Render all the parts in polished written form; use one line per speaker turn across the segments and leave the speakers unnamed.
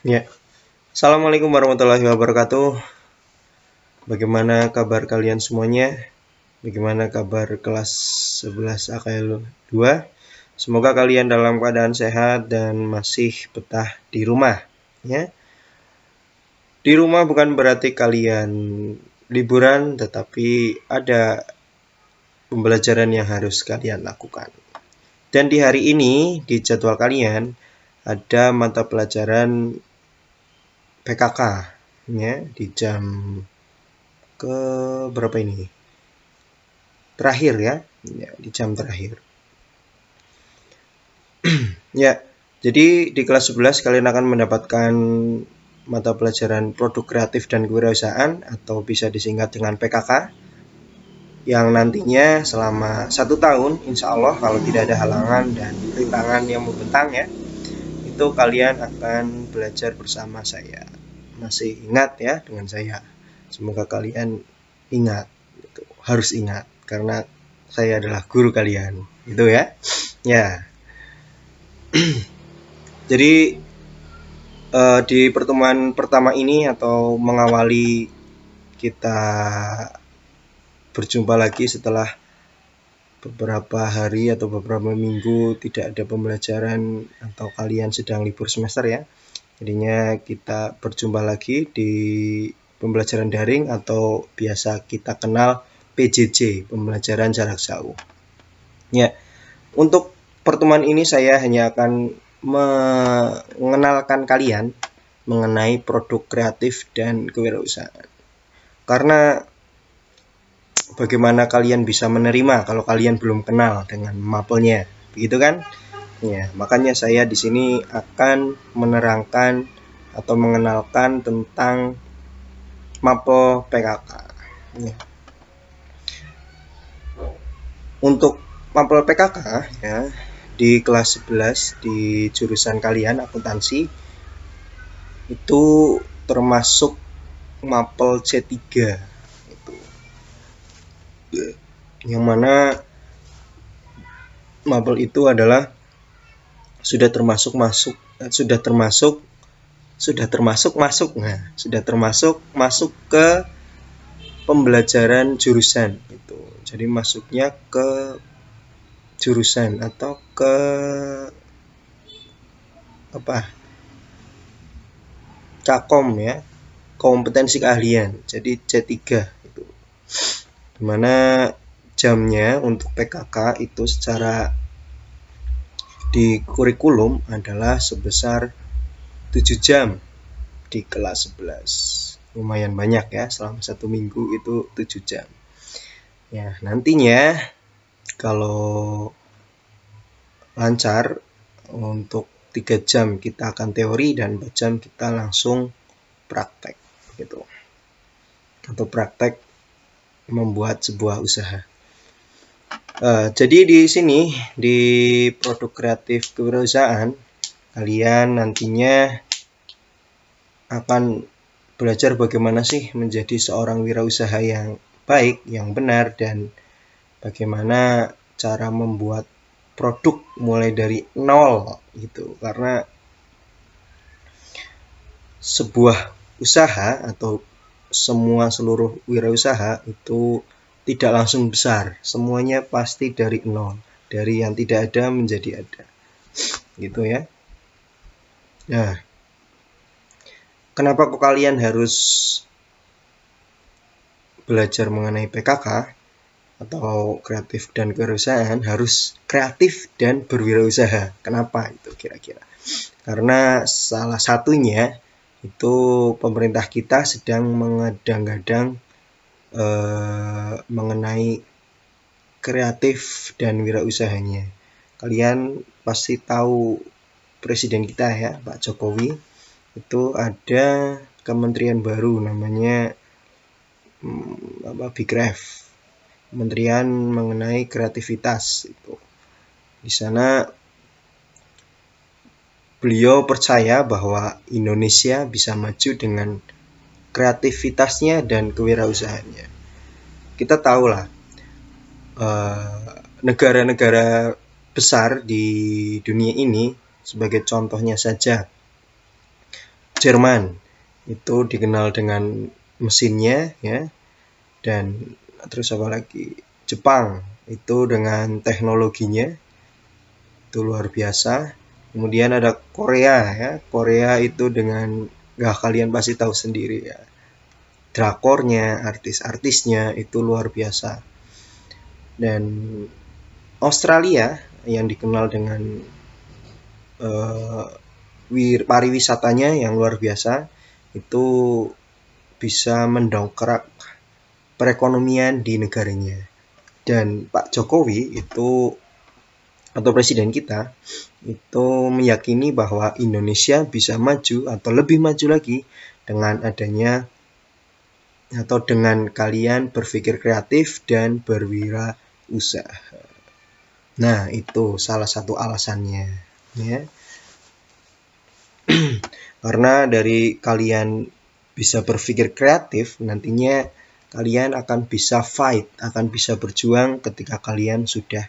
Ya, Assalamualaikum warahmatullahi wabarakatuh. Bagaimana kabar kalian semuanya? Bagaimana kabar kelas 11 AKL 2? Semoga kalian dalam keadaan sehat dan masih betah di rumah. Ya, di rumah bukan berarti kalian liburan, tetapi ada pembelajaran yang harus kalian lakukan. Dan di hari ini, di jadwal kalian, ada mata pelajaran PKK, ya, di jam ke berapa ini? Terakhir ya, di jam terakhir. Ya, jadi di kelas 11 kalian akan mendapatkan mata pelajaran produk kreatif dan kewirausahaan atau bisa disingkat dengan PKK yang nantinya selama 1 tahun insya Allah kalau tidak ada halangan dan rintangan yang membentang ya, itu kalian akan belajar bersama saya. Masih ingat ya dengan saya? Semoga kalian ingat, gitu. Harus ingat karena saya adalah guru kalian, gitu ya. Ya, jadi di pertemuan pertama ini atau mengawali kita berjumpa lagi setelah beberapa hari atau beberapa minggu tidak ada pembelajaran atau kalian sedang libur semester ya. Jadinya kita berjumpa lagi di pembelajaran daring atau biasa kita kenal PJJ, pembelajaran jarak jauh. Ya, untuk pertemuan ini saya hanya akan mengenalkan kalian mengenai produk kreatif dan kewirausahaan. Karena bagaimana kalian bisa menerima kalau kalian belum kenal dengan mapelnya, begitu kan? Ya, makanya saya di sini akan menerangkan atau mengenalkan tentang mapel PKK. Ya. Untuk mapel PKK ya, di kelas 11 di jurusan kalian akuntansi itu termasuk mapel C3 itu. Yang mana mapel itu adalah sudah termasuk masuk ke pembelajaran jurusan itu. Jadi masuknya ke jurusan atau ke apa? Cakom ya, kompetensi keahlian. Jadi C3 itu. Dimana jamnya untuk PKK itu secara di kurikulum adalah sebesar 7 jam di kelas 11. Lumayan banyak ya, selama 1 minggu itu 7 jam. Ya, nantinya kalau lancar untuk 3 jam kita akan teori dan 4 jam kita langsung praktek gitu. Atau praktek membuat sebuah usaha. Jadi di sini di produk kreatif kewirausahaan kalian nantinya akan belajar bagaimana sih menjadi seorang wirausaha yang baik, yang benar, dan bagaimana cara membuat produk mulai dari nol gitu. Karena sebuah usaha atau seluruh wirausaha itu tidak langsung besar, semuanya pasti dari nol, dari yang tidak ada menjadi ada, gitu ya. Nah, kenapa kok kalian harus belajar mengenai PKK atau kreatif dan kewirausahaan? Harus kreatif dan berwirausaha. Kenapa itu kira-kira? Karena salah satunya itu pemerintah kita sedang mengadang-gadang mengenai kreatif dan wirausahanya. Kalian pasti tahu presiden kita ya, Pak Jokowi, itu ada kementerian baru namanya Bikref, kementerian mengenai kreativitas itu. Di sana beliau percaya bahwa Indonesia bisa maju dengan kreativitasnya dan kewirausahaannya. Kita tahulah negara-negara besar di dunia ini, sebagai contohnya saja Jerman itu dikenal dengan mesinnya ya, dan terus apa lagi, Jepang itu dengan teknologinya itu luar biasa. Kemudian ada Korea ya, Korea itu dengan, kalian pasti tahu sendiri ya, drakornya, artis-artisnya itu luar biasa. Dan Australia yang dikenal dengan pariwisatanya yang luar biasa, itu bisa mendongkrak perekonomian di negaranya. Dan Pak Jokowi itu, atau presiden kita, itu meyakini bahwa Indonesia bisa maju atau lebih maju lagi dengan adanya atau dengan kalian berpikir kreatif dan berwirausaha. Nah, itu salah satu alasannya ya. Karena dari kalian bisa berpikir kreatif, nantinya kalian akan bisa fight, akan bisa berjuang ketika kalian sudah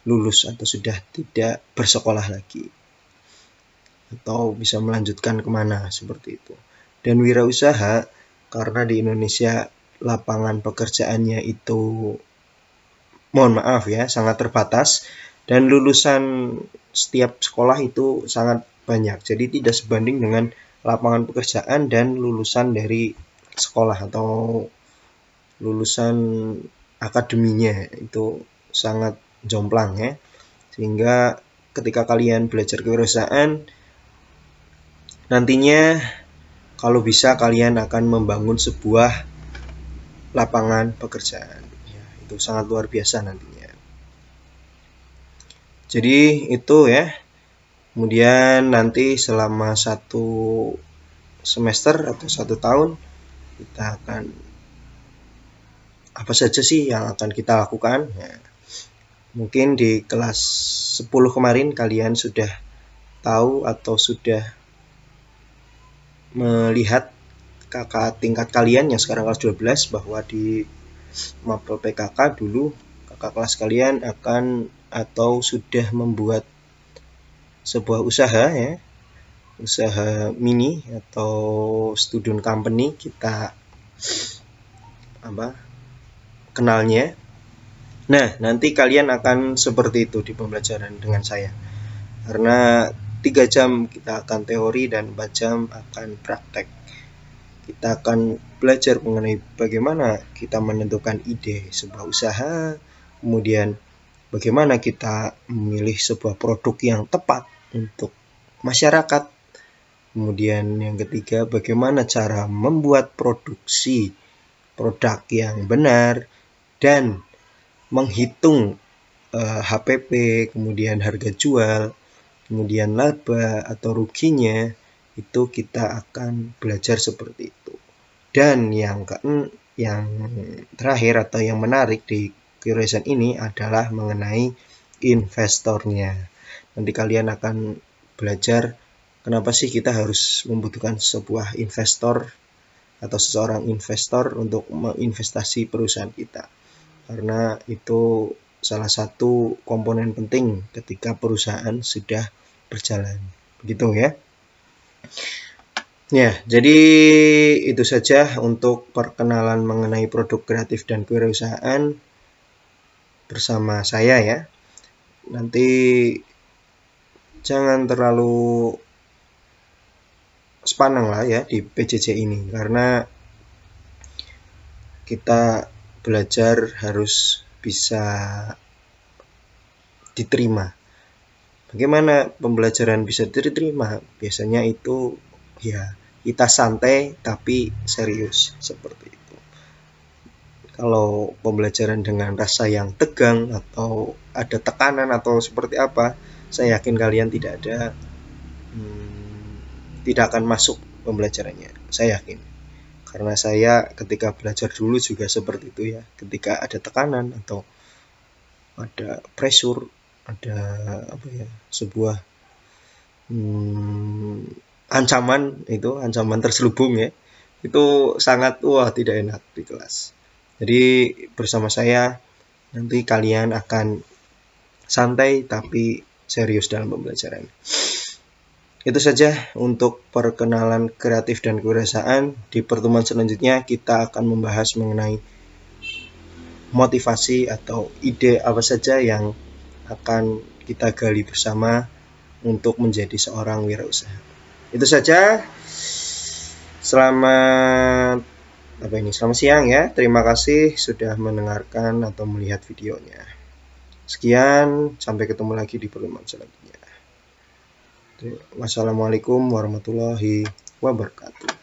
lulus atau sudah tidak bersekolah lagi, atau bisa melanjutkan kemana seperti itu. Dan wirausaha, karena di Indonesia lapangan pekerjaannya itu, mohon maaf ya, sangat terbatas, dan lulusan setiap sekolah itu sangat banyak. Jadi tidak sebanding dengan lapangan pekerjaan dan lulusan dari sekolah atau lulusan akademinya, itu sangat jomplang ya. Sehingga ketika kalian belajar kewirausahaan, nantinya kalau bisa kalian akan membangun sebuah lapangan pekerjaan ya, itu sangat luar biasa nantinya. Jadi itu ya. Kemudian nanti selama 1 semester atau 1 tahun, kita akan, apa saja sih yang akan kita lakukan ya. Mungkin di kelas 10 kemarin kalian sudah tahu atau sudah melihat kakak tingkat kalian yang sekarang kelas 12, bahwa di mapel PKK dulu kakak kelas kalian akan atau sudah membuat sebuah usaha ya, usaha mini atau student company kita kenalnya. Nah, nanti kalian akan seperti itu di pembelajaran dengan saya. Karena 3 jam kita akan teori dan 4 jam akan praktek. Kita akan belajar mengenai bagaimana kita menentukan ide sebuah usaha, kemudian bagaimana kita memilih sebuah produk yang tepat untuk masyarakat. Kemudian yang ketiga, bagaimana cara membuat produksi produk yang benar dan menghitung HPP, kemudian harga jual, kemudian laba atau ruginya, itu kita akan belajar seperti itu. Dan yang terakhir atau yang menarik di kewirausahaan ini adalah mengenai investornya. Nanti kalian akan belajar kenapa sih kita harus membutuhkan sebuah investor atau seseorang investor untuk menginvestasi perusahaan kita. Karena itu salah satu komponen penting ketika perusahaan sudah berjalan. Begitu ya. Ya, jadi itu saja untuk perkenalan mengenai produk kreatif dan kewirausahaan bersama saya ya. Nanti jangan terlalu sepanang lah ya di PJJ ini, karena kita belajar harus bisa diterima. Bagaimana pembelajaran bisa diterima? Biasanya itu ya kita santai tapi serius seperti itu. Kalau pembelajaran dengan rasa yang tegang atau ada tekanan atau seperti apa, saya yakin kalian tidak akan masuk pembelajarannya. Saya yakin. Karena saya ketika belajar dulu juga seperti itu ya. Ketika ada tekanan atau ada pressure, ada sebuah ancaman terselubung ya, itu sangat tidak enak di kelas. Jadi bersama saya nanti kalian akan santai tapi serius dalam pembelajaran. Itu saja untuk perkenalan kreatif dan kewirausahaan. Di pertemuan selanjutnya kita akan membahas mengenai motivasi atau ide apa saja yang akan kita gali bersama untuk menjadi seorang wirausaha. Itu saja. Selamat siang ya. Terima kasih sudah mendengarkan atau melihat videonya. Sekian, sampai ketemu lagi di pertemuan selanjutnya. Wassalamualaikum warahmatullahi wabarakatuh.